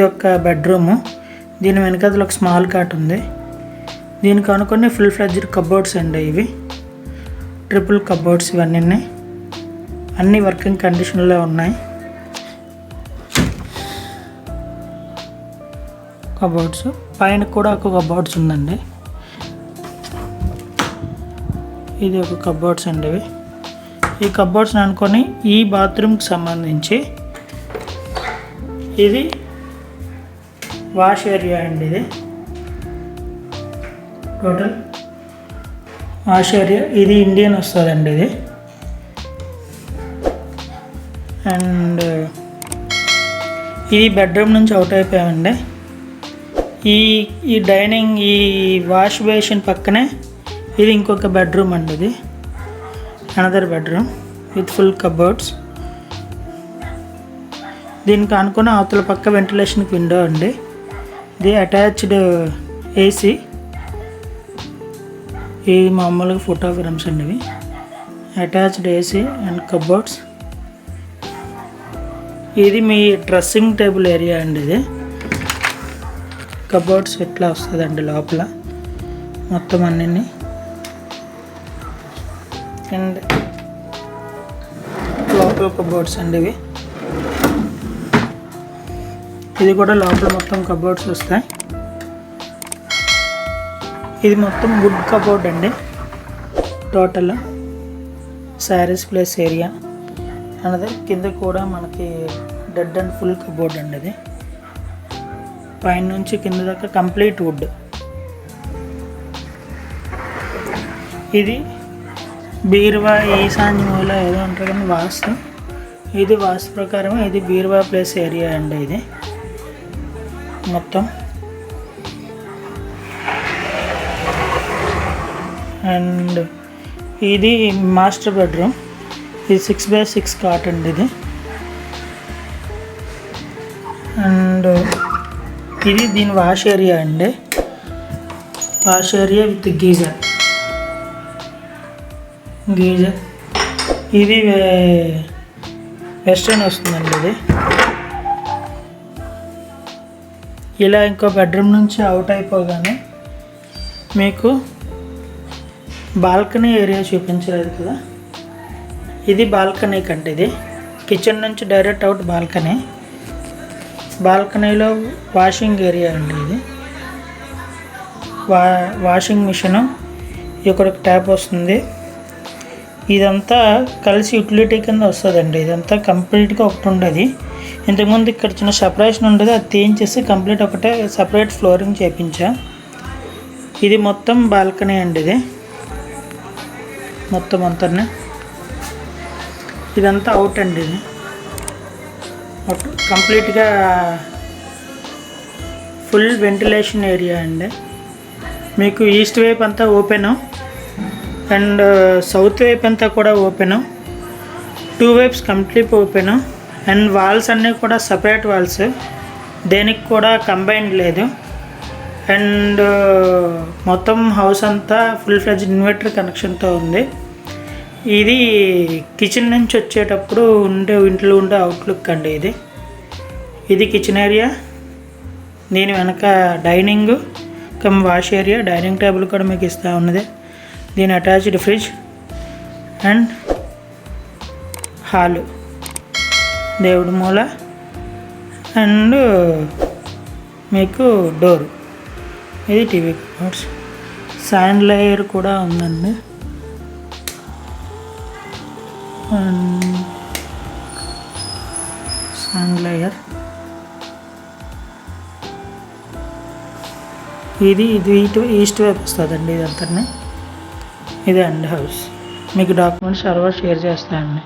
ఒక బెడ్రూమ్. దీని వెనకాల ఒక స్మాల్ కాట్ ఉంది. దీనికి అనుకునే ఫుల్ ఫ్లెడ్జ్డ్ కబోర్డ్స్ అండి. ఇవి ట్రిపుల్ కబోర్డ్స్. ఇవన్నీ అన్ని వర్కింగ్ కండిషన్లో ఉన్నాయి. కబోర్డ్స్ పైన కూడా ఒక కబోర్డ్స్ ఉందండి. ఇది ఒక కబోర్డ్స్ అండి. ఇవి ఈ కబోర్డ్స్ అనుకొని ఈ బాత్రూమ్కి సంబంధించి ఇది వాష్ ఏరియా అండి. ఇది టోటల్ వాష్ ఏరియా. ఇది ఇండియన్ వస్తుందండి ఇది. అండ్ ఇది బెడ్రూమ్ నుంచి అవుట్ అయిపోయామండి. ఈ డైనింగ్, ఈ వాష్ బేసిన్ పక్కనే ఇది ఇంకొక బెడ్రూమ్ అండి. ఇది another bedroom with full cupboards. దీనికి అనుకున్న అవతల పక్క వెంటిలేషన్కి విండో అండి. ఇది అటాచ్డ్ ఏసీ. ఇది మామూలుగా ఫోటో ఫ్రేమ్స్ అండి. ఇవి అటాచ్డ్ ఏసీ అండ్ కబోర్డ్స్. ఇది మీ డ్రెస్సింగ్ టేబుల్ ఏరియా అండి. ఇది కబోర్డ్స్ ఇట్లా వస్తుందండి లోపల మొత్తం అన్నీ. అండ్ లోపల కబోర్డ్స్ అండి. ఇవి ఇది కూడా లోపల మొత్తం కబోర్డ్స్ వస్తాయి. ఇది మొత్తం వుడ్ కబోర్డ్ అండి. టోటల్ శారీస్ ప్లేస్ ఏరియా అన్నది. కింద కూడా మనకి డెడ్ అండ్ ఫుల్ కబోర్డ్ అండి. ఇది పైన నుంచి కింద దాకా కంప్లీట్ వుడ్. ఇది బీరువా ఈశాన్య మూల ఏదో అంటారు కానీ వాస్తు. ఇది వాస్తు ప్రకారం ఇది బీరువా ప్లేస్ ఏరియా అండి. ఇది మొత్తం. అండ్ ఇది మాస్టర్ బెడ్రూమ్. ఇది 6x6 కాట్ అండి. ఇది అండ్ ఇది దీని వాష్ ఏరియా అండి. Wash area with geyser. ఇది వెస్టర్న్ వస్తుందండి. ఇది ఇలా ఇంకో బెడ్రూమ్ నుంచి అవుట్ అయిపోగానే మీకు బాల్కనీ ఏరియా చూపించలేదు కదా. ఇది బాల్కనీ కంటే ఇది కిచెన్ నుంచి డైరెక్ట్ అవుట్ బాల్కనీ. బాల్కనీలో వాషింగ్ ఏరియా అండి. ఇది వాషింగ్ మిషను. ఇక్కడ ఒక ట్యాప్ వస్తుంది. ఇదంతా కలిసి యూటిలిటీ కింద వస్తుందండి. ఇదంతా కంప్లీట్గా ఒకటి ఉండేది. ఇంతకుముందు ఇక్కడ చిన్న సపరేషన్ ఉండేది. అది తీయించేసి కంప్లీట్ ఒకటే సపరేట్ ఫ్లోరింగ్ చేయించా. ఇది మొత్తం బాల్కనీ అండి. ఇది మొత్తం అంతా ఇదంతా అవుట్ అండి. ఇది అవుట్ కంప్లీట్గా ఫుల్ వెంటిలేషన్ ఏరియా అండి. మీకు ఈస్ట్ వైపు అంతా ఓపెను అండ్ సౌత్ వైపు అంతా కూడా ఓపెను. 2 వైప్స్ కంప్లీట్ ఓపెను. అండ్ వాల్స్ అన్నీ కూడా సపరేట్ వాల్స్. దేనికి కూడా కంబైన్డ్ లేదు. అండ్ మొత్తం హౌస్ అంతా ఫుల్ ఫ్లెడ్జ్డ్ ఇన్వర్టర్ కనెక్షన్తో ఉంది. ఇది కిచెన్ నుంచి వచ్చేటప్పుడు ఇంట్లో ఉండే అవుట్లుక్ అండి. ఇది కిచెన్ ఏరియా. దీని వెనక dining come wash area. Dining table కూడా మీకు ఇస్తూ ఉన్నది. దీని అటాచ్డ్ ఫ్రిడ్జ్ అండ్ హాలు, దేవుడి మూల అండ్ మీకు డోర్. ఇది టీవీ కబోర్డ్స్. శాండ్ లేయర్ కూడా ఉందండి. Sand layer. ఇది ఈస్ట్ వైపు వస్తుందండి. ఇదంతా ఇదే అండి హౌస్. మీకు డాక్యుమెంట్స్ సర్వర్ షేర్ చేస్తానండి.